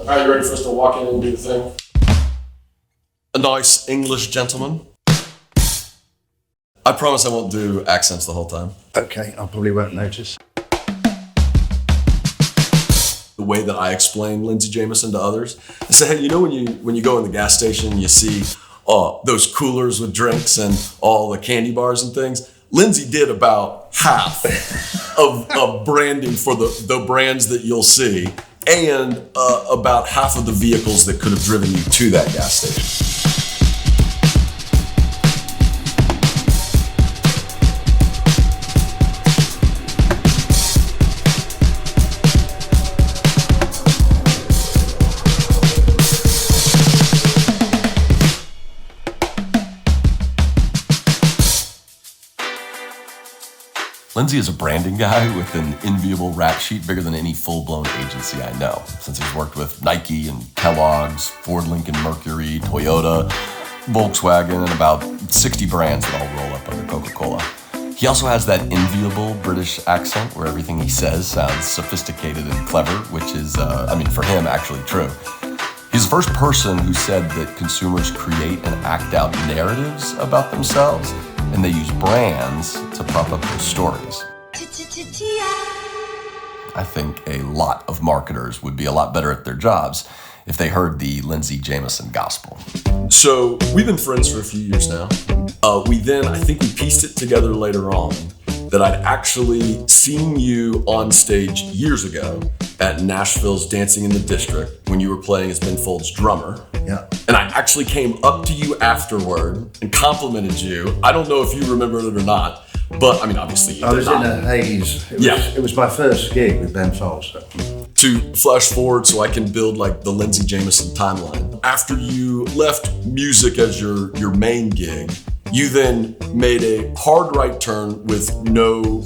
Are you ready for us to walk in and do the thing? A nice English gentleman. I promise I won't do accents the whole time. Okay, I probably won't notice. The way that I explain Lindsay Jamieson to others, I say, hey, you know when you go in the gas station, you see those coolers with drinks and all the candy bars and things? Lindsay did about half of branding for the brands that you'll see, and about half of the vehicles that could have driven you to that gas station. Lindsay is a branding guy with an enviable rap sheet bigger than any full-blown agency I know, since he's worked with Nike and Kellogg's, Ford, Lincoln, Mercury, Toyota, Volkswagen, and about 60 brands that all roll up under Coca-Cola. He also has that enviable British accent where everything he says sounds sophisticated and clever, which is, for him, actually true. He's the first person who said that consumers create and act out narratives about themselves, and they use brands to prop up those stories. I think a lot of marketers would be a lot better at their jobs if they heard the Lindsay Jamieson gospel. So we've been friends for a few years now. I think we pieced it together later on that I'd actually seen you on stage years ago at Nashville's Dancing in the District when you were playing as Ben Folds' drummer. Yeah. And I actually came up to you afterward and complimented you. I don't know if you remember it or not, but obviously you did. I was in a haze. It was my first gig with Ben Folds. So. To flash forward so I can build like the Lindsay Jamieson timeline. After you left music as your main gig, you then made a hard right turn with no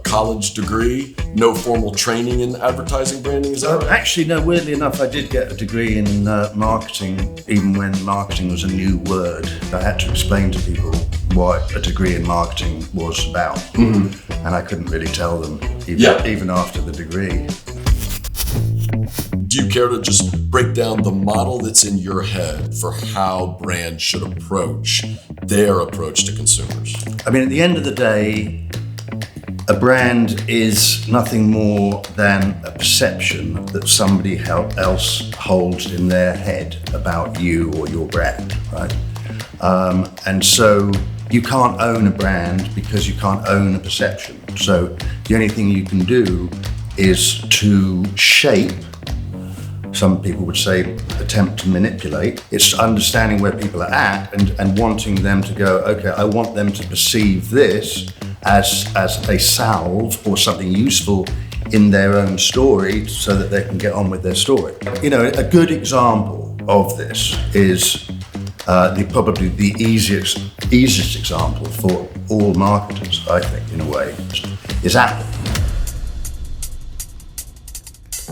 college degree, no formal training in advertising branding, is that right? Actually, no, weirdly enough, I did get a degree in marketing, even when marketing was a new word. I had to explain to people what a degree in marketing was about. Mm-hmm. And I couldn't really tell them, even after the degree. Do you care to just break down the model that's in your head for how brands should approach their approach to consumers? At the end of the day, a brand is nothing more than a perception that somebody else holds in their head about you or your brand, right? And so you can't own a brand because you can't own a perception. So the only thing you can do is to shape, some people would say attempt to manipulate. It's understanding where people are at and wanting them to go, okay, I want them to perceive this as a salve or something useful in their own story so that they can get on with their story. A good example of this is probably the easiest example for all marketers, I think, in a way, is Apple.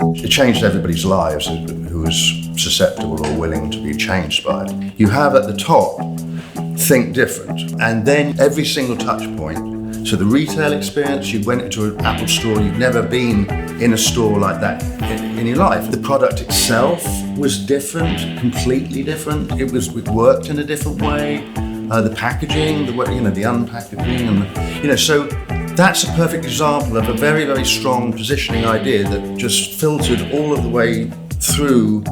It changed everybody's lives who was susceptible or willing to be changed by it. You have at the top, think different, and then every single touch point. So the retail experience, you went into an Apple store, you've never been in a store like that in your life. The product itself was different, completely different. It worked in a different way. The packaging, the unpackaging, and so that's a perfect example of a very, very strong positioning idea that just filtered all of the way through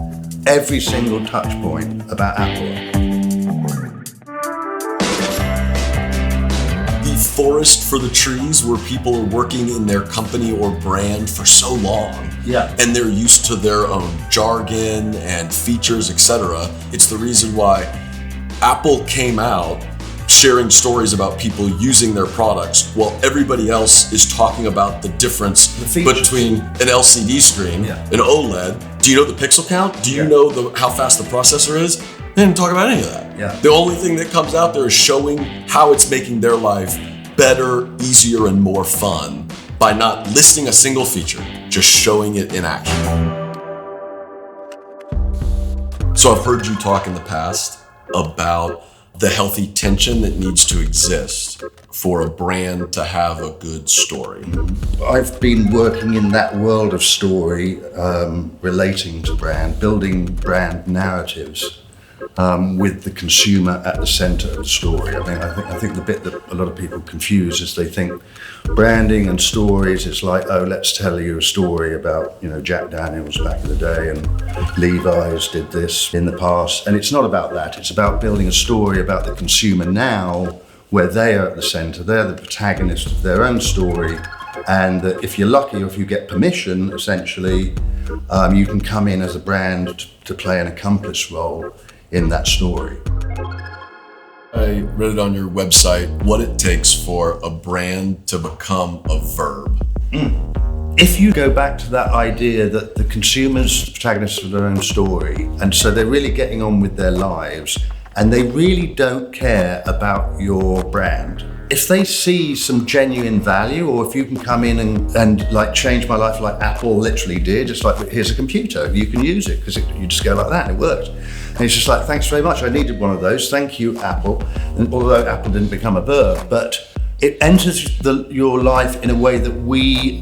every single touch point about Apple. The forest for the trees where people are working in their company or brand for so long. Yeah. And they're used to their own jargon and features, etc. It's the reason why Apple came out sharing stories about people using their products while everybody else is talking about the difference between an LCD screen, an OLED. Do you know the pixel count? Do you know how fast the processor is? They didn't talk about any of that. Yeah. The only thing that comes out there is showing how it's making their life better, easier, and more fun by not listing a single feature, just showing it in action. So I've heard you talk in the past about the healthy tension that needs to exist for a brand to have a good story? I've been working in that world of story, relating to brand, building brand narratives, with the consumer at the center of the story. I think the bit that a lot of people confuse is they think branding and stories is like, oh, let's tell you a story about, Jack Daniels back in the day and Levi's did this in the past. And it's not about that. It's about building a story about the consumer now, where they are at the center. They're the protagonist of their own story. And that if you're lucky, or if you get permission, essentially, you can come in as a brand to play an accomplice role in that story. I read it on your website, what it takes for a brand to become a verb. If you go back to that idea that the consumer's the protagonist of their own story, and so they're really getting on with their lives, and they really don't care about your brand. If they see some genuine value, or if you can come in and like change my life like Apple literally did, it's like, here's a computer, you can use it, because you just go like that and it works. And it's just like, thanks very much, I needed one of those, thank you, Apple. And although Apple didn't become a verb, but it enters your life in a way that we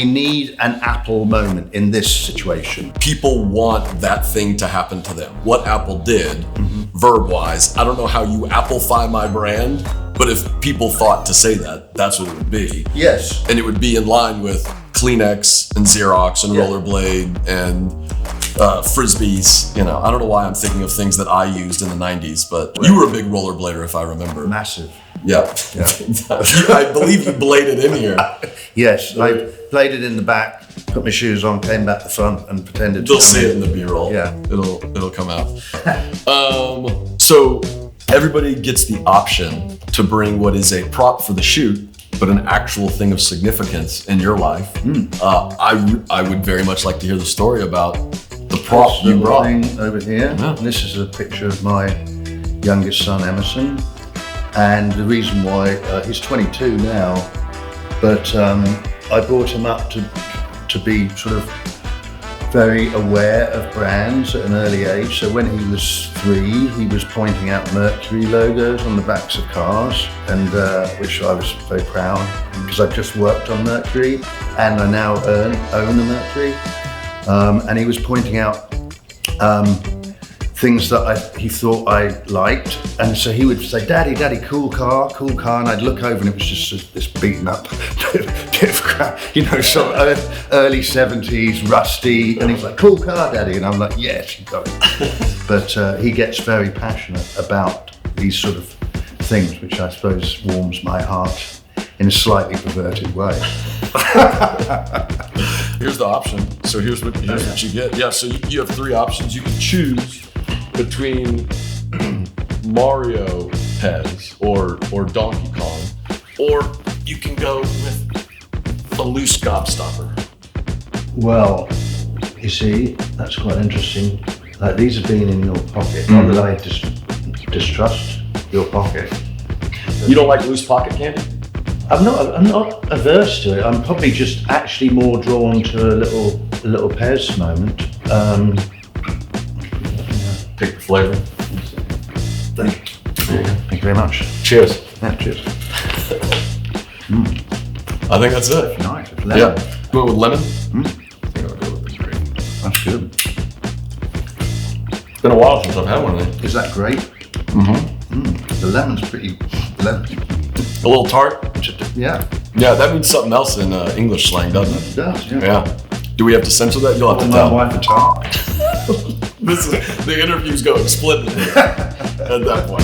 need an Apple moment in this situation. People want that thing to happen to them. What Apple did, verb-wise, I don't know how you Applefy my brand, but if people thought to say that, that's what it would be. Yes. And it would be in line with Kleenex and Xerox and Rollerblade and Frisbees. I don't know why I'm thinking of things that I used in the 90s, but you were a big rollerblader, if I remember. Massive. Yeah. I believe you bladed in here. Yes, I bladed in the back, put my shoes on, came back the front and pretended to They'll see it in the B-roll. Yeah. It'll come out. So everybody gets the option to bring what is a prop for the shoot, but an actual thing of significance in your life. I would very much like to hear the story about the prop you brought. Thing over here. Yeah. This is a picture of my youngest son, Emerson. And the reason why, he's 22 now, but I brought him up to be sort of very aware of brands at an early age. So when he was 3, he was pointing out Mercury logos on the backs of cars, and which I was very proud, because I've just worked on Mercury and I now own a Mercury. And he was pointing out things that he thought I liked, and so he would say, Daddy, cool car, and I'd look over and it was just this beaten up bit of crap, sort of early 70s, rusty, and he's like, cool car, Daddy, and I'm like, yes, you got it. But he gets very passionate about these sort of things, which I suppose warms my heart in a slightly perverted way. Here's the option. So here's what you get. Yeah, so you have 3 options. You can choose between Mario Pez or Donkey Kong, or you can go with a loose gobstopper. Well, you see, that's quite interesting. Like, these have been in your pocket. Not that I distrust your pocket. You don't like loose pocket candy? I'm not averse to it. I'm probably just actually more drawn to a little Pez moment. Pick the flavor. Thank you very much. Cheers. Yeah, cheers. I think that's it. Nice. Yeah. Go with lemon? Mm. I think I'll go with the grape. That's good. It's been a while since I've had one of these. Is that great? The lemon's pretty lemon. A little tart? Yeah. Yeah, that means something else in English slang, doesn't it? It does, yeah. Yeah. Do we have to censor that? You'll have to My tell. wife a tart. The interview's going splendidly at that point.